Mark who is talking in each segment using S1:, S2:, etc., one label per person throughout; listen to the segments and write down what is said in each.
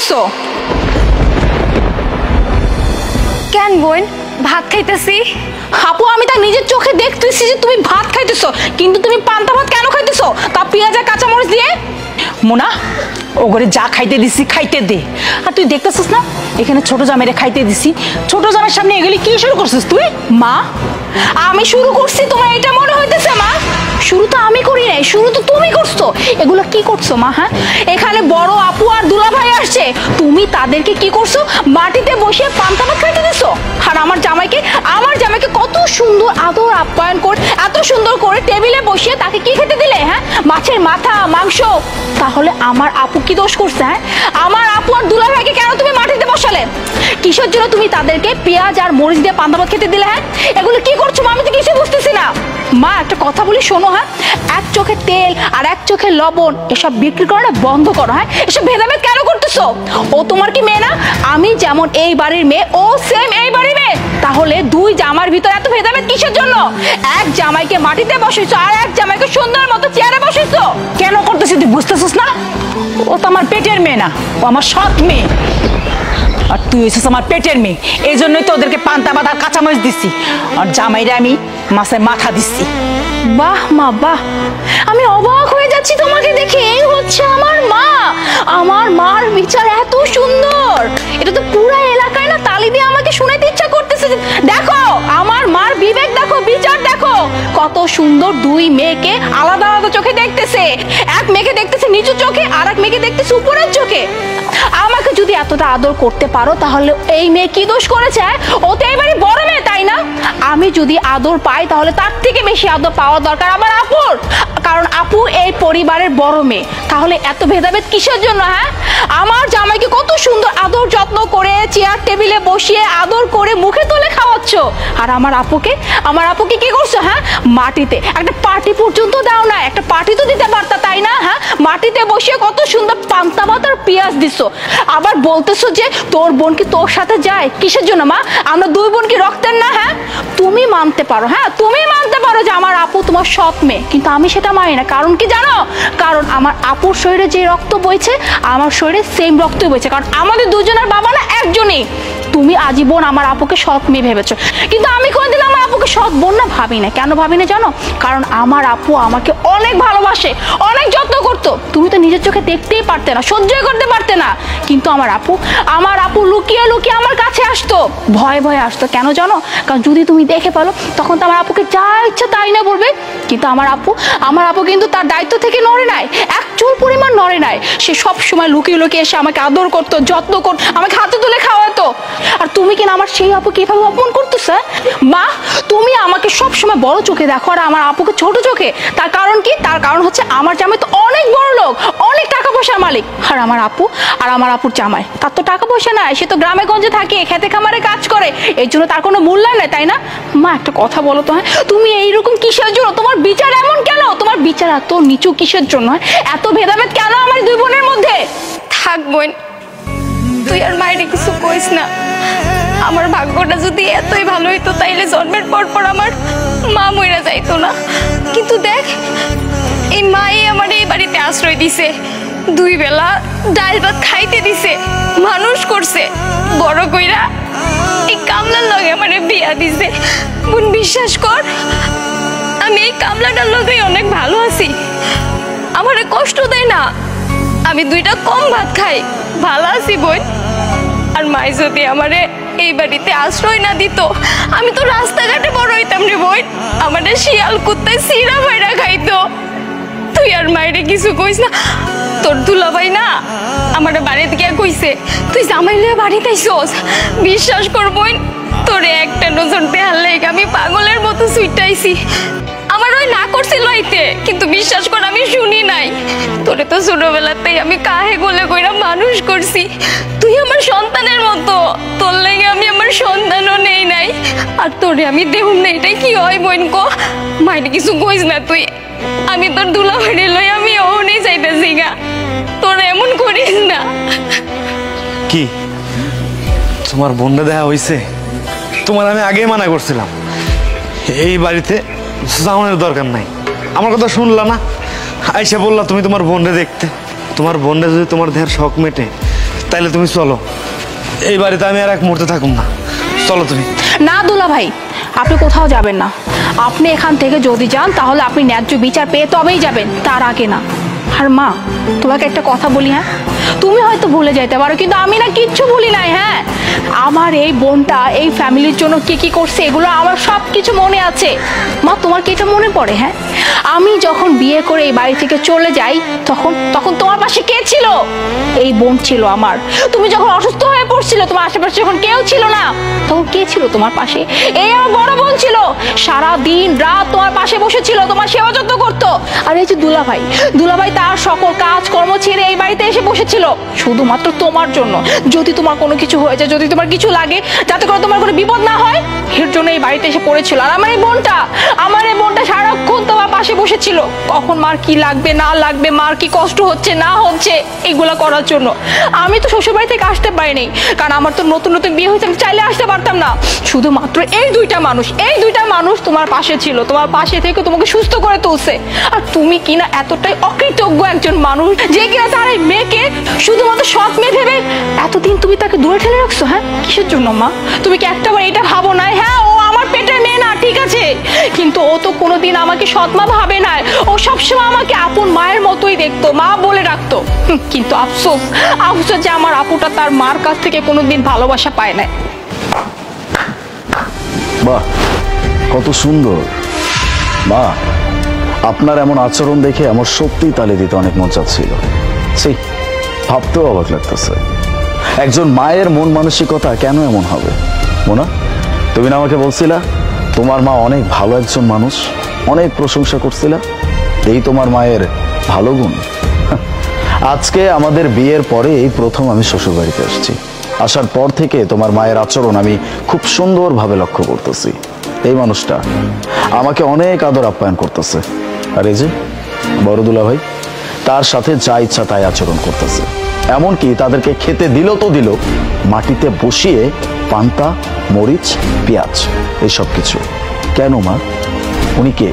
S1: খাইতেছো?
S2: কেন বোন ভাত খাইতেছি?
S1: আপু আমি তা নিজের চোখে দেখতেছি যে তুমি ভাত খাইতেছো, কিন্তু তুমি পান্তা ভাত কেন খাইতেছো, তা পেঁয়াজ আর কাঁচামরিচ দিয়ে? মোনা, ও ঘরে যা খাইতে দিছি খাইতে দে। আর তুই দেখতেছিস না এখানে ছোট জামাইরে খাইতে দিছি, ছোট জামাইয়ের সামনে এগুলি কি শুরু করছিস তুই? মা, আমি শুরু করছি তোমার এটা মনে হইতেছে? মা, শুরু তো আমি করি নাই, শুরু তো তুমি করছো। এগুলো কি করছো মা? হ্যাঁ, এখানে বড় আপু আর দুলাভাই আসছে, তুমি তাদেরকে কি করছো? মাটিতে বসে পান্তা ভাত খাইতে দিছো। আর আমার জামাইকে কত সুন্দর আদর আপ্যায়ন করে, এত সুন্দর করে টেবিলে বসিয়ে তাকে কি খেতে দিলে? হ্যাঁ, মাছের মাথা, মাংস। তাহলে আমার আপু কি দোষ করছে? হ্যাঁ, আমার আপু আর দুলাভাইকে কেন তুমি মাটিতে বসালে? কিসের জন্য তুমি তাদেরকে পেঁয়াজ আর মরিচ দিয়ে পান্তা ভাত খেতে দিলে? হ্যাঁ, এগুলো কি করছো মা? আমি তো কিছু বুঝতেছি না। মা একটা কথা বলি শোনো, হ্যাঁ, এক চোখে তেল আর এক চোখে লবণ এসব বিক্রি করাটা বন্ধ করো। হ্যাঁ, এসব ভেদাভেদ কেন করতেছো? ও তোমার কি মেয়ে না? আমি যেমন এই বাড়ির মেয়ে, ও সেম এই বাড়ির মেয়ে। তাহলে দুই জামার ভিতরে এত ভেদাভেদ কিসের জন্য? এক জামাইকে মাটিতে বসাইছো আর এক জামাইকে সুন্দর মতো চেয়ারে বসাইছো। কেন করতেছিস তুই বুঝতেছিস না? ও তো আমার পেটের মেয়ে না, ও আমার সৎ মেয়ে। আর তুই হয়েছিস আমার পেটের মেয়ে, এই জন্যই তো ওদেরকে পান্তা ভাত আর কাঁচামরিচ দিচ্ছি, আর জামাইরে আমি মাছের মাথা দিচ্ছি। বাহ মা বাহ, আমি অবাক হয়ে যাচ্ছি তোমাকে দেখে। এই হচ্ছে আমার মা। আমার মার বিচার এত সুন্দর, এটা তো পুরো এলাকায় না তালি দিয়ে আমাকে শুনাইতে ইচ্ছা করতেছে। দেখো আমার মার বিবেক দেখো, বিচার দেখো, কত সুন্দর দুই মেয়েকে আলাদা আলাদা চোখে দেখতেছে। এক মেয়েকে দেখতেছে নিচু চোখে, আর এক মেয়েকে দেখতেছে উপরের চোখে। আমাকে যদি এতটা আদর করতে পারো তাহলে এই মেয়ে কি দোষ করেছে? ও তো এবারে বড় মেয়ে, তাই না? আমি যদি আদর পাই তাহলে তার থেকে বেশি আদর পাওয়া দরকার আমার আপুর, কারণ আপু এই পরিবারের বড় মেয়ে। তাহলে এত ভেদাভেদ কিসের জন্য? হ্যাঁ, আমার জামাইকে কত সুন্দর আদর যত্ন করে চেয়ার টেবিলে বসিয়ে আদর করে মুখে তুলে খাওয়াচ্ছ, আর আমার আপুকে কি করছো? হ্যাঁ, মাটিতে একটা পার্টি পর্যন্ত দাও না, একটা পার্টি তো দিতে পারতা, তাই না? হ্যাঁ, মাটিতে বসিয়ে কত সুন্দর পান্তা ভাত আর পেঁয়াজ দিছো, আবার বলতেছো যে তোর বোন কি তোর সাথে যায়। কিসের জন্য মা? আমরা দুই বোন কি রক্তের না? হ্যাঁ, তুমি মানতে পারো, হ্যাঁ তুমি মানতে পারো যে আমার আপু তোমার সৎ মেয়ে, কিন্তু আমি সেটা মানি না। কারণ কি জানো? কারণ আমার আপুর শরীরে যে রক্ত বইছে আমার শরীরে সেম রক্তই বইছে, কারণ আমাদের দুজনের বাবা না একজনই। তুমি আজীবন আমার আপুকে সৎ মেয়ে ভেবেছো, কিন্তু আমি কোনোদিন আমার আপুকে সৎ বোন না ভাবি না। কেন ভাবি না জানো? কারণ আমার আপু আমাকে অনেক ভালোবাসে, অনেক যত্ন করতো। তুমি তো নিজের চোখে দেখতেই পারতে না, সহ্যই করতে পারতে না, কিন্তু আমার আপু লুকিয়ে লুকিয়ে আমার কাছে আসতো, ভয়ে ভয়ে আসতো। কেন জানো? কারণ যদি তুমি দেখে পেলো তখন তো আমার আপুকে যা ইচ্ছা তাই না বলবে। কিন্তু আমার আপু কিন্তু তার দায়িত্ব থেকে নড়ে নাই, এক চুল পরিমাণ নড়ে নাই। সে সব সময় লুকিয়ে লুকিয়ে এসে আমাকে আদর করতো, যত্ন করতো, আমাকে হাতে তুলে খাওয়াতো। আর তুমি কিনা আমার সেই আপুকে এভাবে অপমান করতেছে? মা, তুমি আমাকে সব সময় বড় চোখে দেখো আর আমার আপুকে ছোট চোখে। তার কারণ কি? তার কারণ হচ্ছে আমার জামাই তো অনেক বড় লোক, অনেক টাকা পয়সার মালিক। আর আমার আপুর জামাই, তার তো টাকা পয়সা নাই, সে তো গ্রামে গঞ্জে থাকে, খেতে খামারে কাজ করে, এই জন্য তার কোনো মূল্যায়ন নেই, তাই না? মা একটা কথা বলো তো, হ্যাঁ তুমি এইরকম কিসের জন্য? তোমার বিচার এমন কেন? তোমার বিচার এত নিচু কিসের জন্য? এত ভেদাভেদ কেন আমার দুই বোনের মধ্যে?
S2: থাক বোন, তুই আর মায়ের কিছু কইস না। আমার ভাগ্যটা যদি এতই ভালো হইতো তাইলে জন্মের পর পর আমার মা মইরা যাইতো না। কিন্তু দেখ, এই মাই আমার এই বাড়িতে আশ্রয় দিছে, দুই বেলা ডাল ভাত খাইতে দিছে, মানুষ করছে, বড় কইরা এই কামলার লগে আমার বিয়া দিছে। বোন বিশ্বাস কর, আমি এই কামলাটার লগে অনেক ভালো আছি, আমারে কষ্ট দেয় না, আমি দুইটা কম ভাত খাই, ভালো আছি বোন। আর মাই যদি আমারে এই বাড়িতে আশ্রয় না দিত আমি তো রাস্তাঘাটে বড় হইতাম রে বোন, আমাদের শিয়াল কুত্তায় সিরা ভাইরা খাইতো। তুই আর মায়েরে কিছু কইস না। তোর দুলাভাই না আমার বাড়িতে গিয়া কইছে তুই জামাই লইয়া বাড়িতে আইছস। বিশ্বাস কর বোন, তোরে একটা নজর দেয়ার লাইগা আমি পাগলের মতো ছুটাইছি। আমার ওই না করছিল আইতে, কিন্তু বিশ্বাস কর আমি শুনি নাই। তোরে তো ছোটবেলাতেই আমি কাহে গোলে কইরা মানুষ করছি, তুই আমার সন্তানের মতো, তোর লাগে আমি আমার সন্তানও নেই নাই, আর তোরে আমি দেহুম না। এটাই কি হয় বোন কো? মাইরে কিছু কইস না তুই, আমি তোর দুলাভাইরে লই আমি ওখানেই যাইতেছি গা, তোর এমন করিস না।
S3: কি তোমার বোনটা দেখা হয়েছে? তোমার আমি আগেই মানা করছিলাম এই বাড়িতে যাওয়ানোর দরকার নাই, আমার কথা শুনলা না? আইসা বললা তুমি তোমার বোনরে দেখতে। তোমার বোনরে যদি তোমার দেহের শখ মেটে তাইলে তুমি চলো, এই বাড়িতে আমি আর এক মুহূর্তে থাকুম না। চলো তুমি।
S1: না দুলা ভাই, আপনি কোথাও যাবেন না। আপনি এখান থেকে যদি যান তাহলে আপনি ন্যায্য বিচার পেয়ে তবেই যাবেন, তার আগে না। আর মা, তোমাকে একটা কথা বলি, হ্যাঁ, তুমি হয়তো ভুলে যেতে পারো কিন্তু আমি না কিচ্ছু ভুলি নাই। হ্যাঁ, আমার এই বোনটা এই ফ্যামিলির জন্য কি কি করছে এগুলো আমার সব কিছু মনে আছে। মা, তোমার কি এটা মনে পড়ে? হ্যাঁ, আমি যখন বিয়ে করে এই বাড়ি থেকে চলে যাই তখন তখন তোমার পাশে কে ছিল? এই বোন ছিল আমার। তুমি যখন অসুস্থ হয়ে পড়ছিল, তোমার আশেপাশে যখন কেউ ছিল না, তখন কে ছিল তোমার পাশে? এই আমার বড় বোন ছিল। সারা দিন রাত তোমার পাশে বসেছিল, তোমার সেবা যত্ন করতো। আর এই যে দুলাভাই, দুলাভাই তার সকল কাজকর্ম ছেড়ে এই বাড়িতে এসে বসেছিল শুধুমাত্র তোমার জন্য। যদি তোমার কোনো কিছু হয়ে যায়, যদি তোমার কিছু লাগে, যাতে করে তোমার কোনো বিপদ না হয়, এর জন্য এই বাড়িতে এসে পড়েছিল। আর আমার এই বোনটা সারাক্ষণ তোমার পাশে বসেছিল, কখন মার কি লাগবে না লাগবে, মার কি কষ্ট হচ্ছে না হচ্ছে, এগুলা করার জন্য। আমি তো শ্বশুরবাড়ি থেকে আসতে পারিনি, কারণ আমার তো নতুন নতুন বিয়ে হয়েছে, আমি চাইলে আসতে পারতাম না। শুধুমাত্র এই দুইটা মানুষ তোমার পাশে ছিল, তোমার পাশে থেকে তোমাকে সুস্থ করে তুলছে। আর তুমি কিনা এতটাই অকৃতজ্ঞ একজন মানুষ যে কিনা তার এই মেয়েকে শুধুমাত্র সৎ মেয়ে ভেবে এতদিন তুমি তাকে দূরে ঠেলে রাখছো। হ্যাঁ, কিসের জন্য মা? তুমি কি একটাবার এটা ভাবো না? হ্যাঁ, ও আমার পেটের মেয়ে না, ঠিক আছে, কিন্তু ও তো কোনোদিন আমাকে সৎ মা ভাবে না। ও সবসময় আমাকে আপন মায়ের মতোই দেখতো, মা বলে রাখতো। কিন্তু আফসোস যে আমার আপুটা তার মার কাছ থেকে কোনোদিন ভালোবাসা পায় না।
S4: বাহ, কত সুন্দর মা! আপনার এমন আচরণ দেখে আমার সত্যিই তালি দিতে অনেক মন চাচ্ছিল। সেই ভাবতেও অবাক লাগতেছে, একজন মায়ের মন মানসিকতা কেন এমন হবে? মোনা, তুমি না আমাকে বলছিলা তোমার মা অনেক ভালো একজন মানুষ, অনেক প্রশংসা করছিলা, এই তোমার মায়ের ভালো গুণ। আজকে আমাদের বিয়ের পরে এই প্রথম আমি শ্বশুর বাড়িতে আসছি। আসার পর থেকে তোমার মায়ের আচরণ আমি খুব সুন্দরভাবে লক্ষ্য করতেছি। এই মানুষটা আমাকে অনেক আদর আপ্যায়ন করতেছে। আর এই যে বড় দুলাভাই, তার সাথে যা ইচ্ছা তাই আচরণ করতেছে। এমনকি তাদেরকে খেতে দিল মাটিতে বসিয়ে পান্তা, মরিচ, পেঁয়াজ, এই সব কিছু। কেন মা? উনি কে?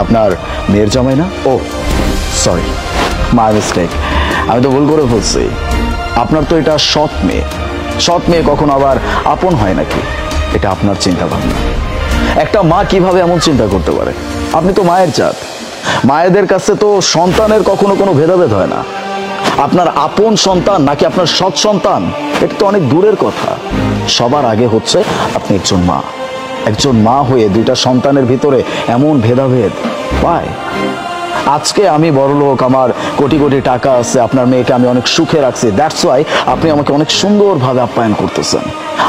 S4: আপনার মেয়ের জামাই না? ও সরি, মাই মিস্টেক, আমি তো ভুল করে বলছি। আপনার তো এটা সৎ মেয়ে কখন আবার আপন হয় নাকি? এটা আপনার চিন্তা ভাবনা। একটা মা কিভাবে এমন চিন্তা করতে পারে? আপনি তো মায়ের জাত, মায়েদের কাছে তো সন্তানের কখনো কোনো ভেদাভেদ হয় না। আপনার আপন সন্তান নাকি আপনার সৎ সন্তান, এটা তো অনেক দূরের কথা। সবার আগে হচ্ছে আপনি একজন মা হয়ে দুইটা সন্তানের ভিতরে এমন ভেদাভেদ পায়? আজকে আমি বড় লোক, আমার কোটি কোটি টাকা আছে, আপনার মেয়েকে আমি অনেক সুখে রাখছি, দ্যাটস ওয়াই আপনি আমাকে অনেক সুন্দরভাবে আপ্যায়ন করতেছেন।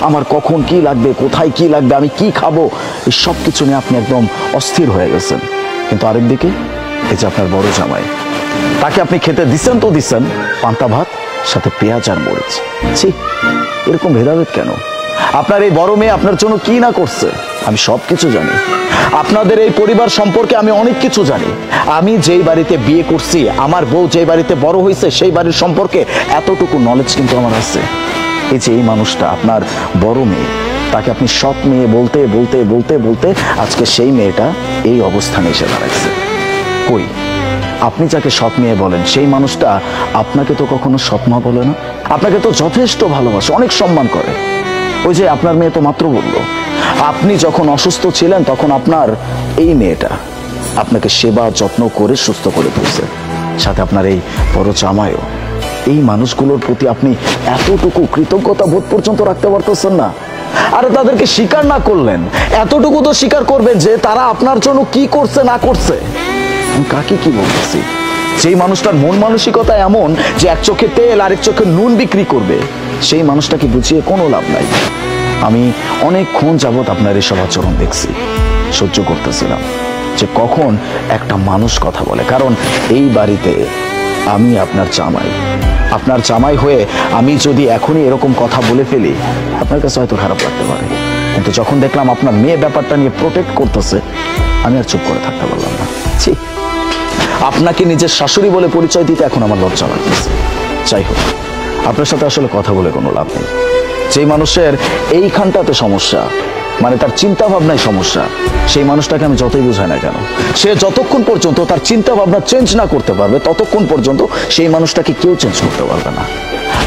S4: আমার কখন কি লাগবে, কোথায় কি লাগবে, আমি কি খাবো, এই সব কিছু নিয়ে আপনি একদম অস্থির হয়ে গেছেন। কিন্তু আরেকদিকে এই যে আপনার বড় জামাই, তাকে আপনি খেতে দিচ্ছেন তো দিচ্ছেন পান্তা ভাত সাথে পেঁয়াজ আর মরিচ। ছি, এরকম ভেদাভেদ কেন? আপনার এই বড় মেয়ে আপনার জন্য কি না করছে আমি সব কিছু জানি। আপনাদের এই পরিবার সম্পর্কে আমি অনেক কিছু জানি। আমি যেই বাড়িতে বিয়ে করছি, আমার বউ যেই বাড়িতে বড় হয়েছে, সেই বাড়ির সম্পর্কে এতটুকু নলেজ কিন্তু আমার আছে। এই যে এই মানুষটা আপনার বড় মেয়ে, তাকে আপনি সৎ মেয়ে বলতে বলতে বলতে বলতে আজকে সেই মেয়েটা এই অবস্থানে এসে দাঁড়াচ্ছে। কই, আপনি যাকে সৎ মেয়ে বলেন সেই মানুষটা আপনাকে তো কখনো সৎ মা বলে না। আপনাকে তো যথেষ্ট ভালোবাসে, অনেক সম্মান করে। ওই যে আপনার মেয়ে তো মাত্র বলল, আপনি যখন অসুস্থ ছিলেন তখন আপনার এই মেয়েটা আপনাকে সেবা যত্ন করে সুস্থ করে তুলছে, সাথে আপনার এই বড় জামাইও। এই মানুষগুলোর প্রতি আপনি এতটুকু কৃতজ্ঞতা বোধ পর্যন্ত রাখতে পারতেছেন না? আরে তাদেরকে স্বীকার না করলেন, এতটুকু তো স্বীকার করবেন যে তারা আপনার জন্য কি করছে না করছে। আমি কাকে কি বলতেছি? যেই মানুষটার মন মানসিকতা এমন যে এক চোখে তেল আরেক চোখে নুন বিক্রি করবে, সেই মানুষটাকে বুঝিয়ে কোনো লাভ নাই। আমি অনেকক্ষণ যাবৎ আপনার এসব আচরণ দেখছি, সহ্য করতেছিলাম যে কখন একটা মানুষ কথা বলে। কারণ এই বাড়িতে আমি আপনার জামাই হয়ে আমি যদি এখনই এরকম কথা বলে ফেলি, আপনার কাছে হয়তো খারাপ লাগতে পারে। কিন্তু যখন দেখলাম আপনার মেয়ে ব্যাপারটা নিয়ে প্রোটেক্ট করতেছে, আমি আর চুপ করে থাকতে পারলাম না। ছি, আপনাকে নিজের শাশুড়ি বলে পরিচয় দিতে এখন আমার লজ্জা লাগতেছে। যাই হোক, আপনার সাথে আসলে কথা বলে কোনো লাভ নেই। যেই মানুষের এইখানটাতে সমস্যা, মানে তার চিন্তা ভাবনায় সমস্যা। সেই মানুষটাকে আমি যতই বোঝাই না কেন, সে যতক্ষণ পর্যন্ত তার চিন্তা ভাবনা চেঞ্জ না করতে পারবে ততক্ষণ পর্যন্ত সেই মানুষটাকে কেউ চেঞ্জ করতে পারবে না।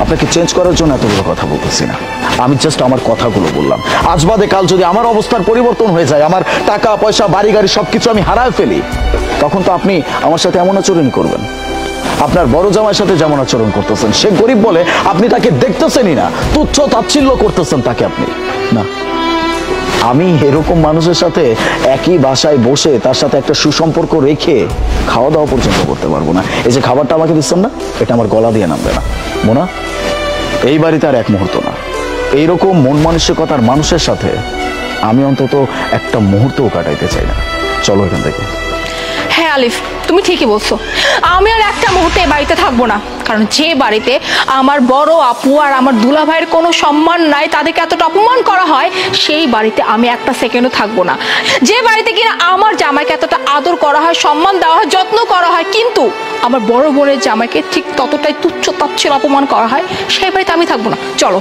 S4: আপনাকে চেঞ্জ করার জন্য এতগুলো কথা বলতেছি না, আমি জাস্ট আমার কথাগুলো বললাম। আজ বাদে কাল যদি আমার অবস্থার পরিবর্তন হয়ে যায়, আমার টাকা পয়সা বাড়ি গাড়ি সবকিছু আমি হারায় ফেলি, তখন তো আপনি আমার সাথে এমন আচরণই করবেন। আপনার বড় জামাইয়ের সাথে যেমন আচরণ করতেছেন, সে গরিব বলে আপনি তাকে দেখতেছেনই না, তুচ্ছ তাচ্ছিল্য করতেছেন তাকে আপনি। না, আমি এরকম মানুষের সাথে একই বাসায় বসে তার সাথে একটা সুসম্পর্ক রেখে খাওয়া দাওয়া পর্যন্ত করতে পারবো না। এই যে খাবারটা আমাকে দিচ্ছেন না, এটা আমার গলা দিয়ে নামবে না। মোনা, এই বাড়িতে আর এক মুহূর্ত না। এইরকম মন মানসিকতার মানুষের সাথে আমি অন্তত একটা মুহূর্তও কাটাইতে চাই না। চলো এখান থেকে।
S1: হ্যাঁ আলিফ, তুমি ঠিকই বলছো, আমি আর একটা মুহূর্তে এই বাড়িতে থাকবো না। কারণ যে বাড়িতে আমার বড় আপু আর আমার দুলা ভাইয়ের কোনো সম্মান নাই, তাদেরকে এতটা অপমান করা হয়, সেই বাড়িতে আমি একটা সেকেন্ডও থাকবো না। যে বাড়িতে কিনা আমার জামাইকে এতটা আদর করা হয়, সম্মান দেওয়া হয়, যত্ন করা হয়, কিন্তু আমার বড় বোনের জামাইকে ঠিক ততটাই তুচ্ছ তাচ্ছিল্য অপমান করা হয়, সেই বাড়িতে আমি থাকবো না। চলো।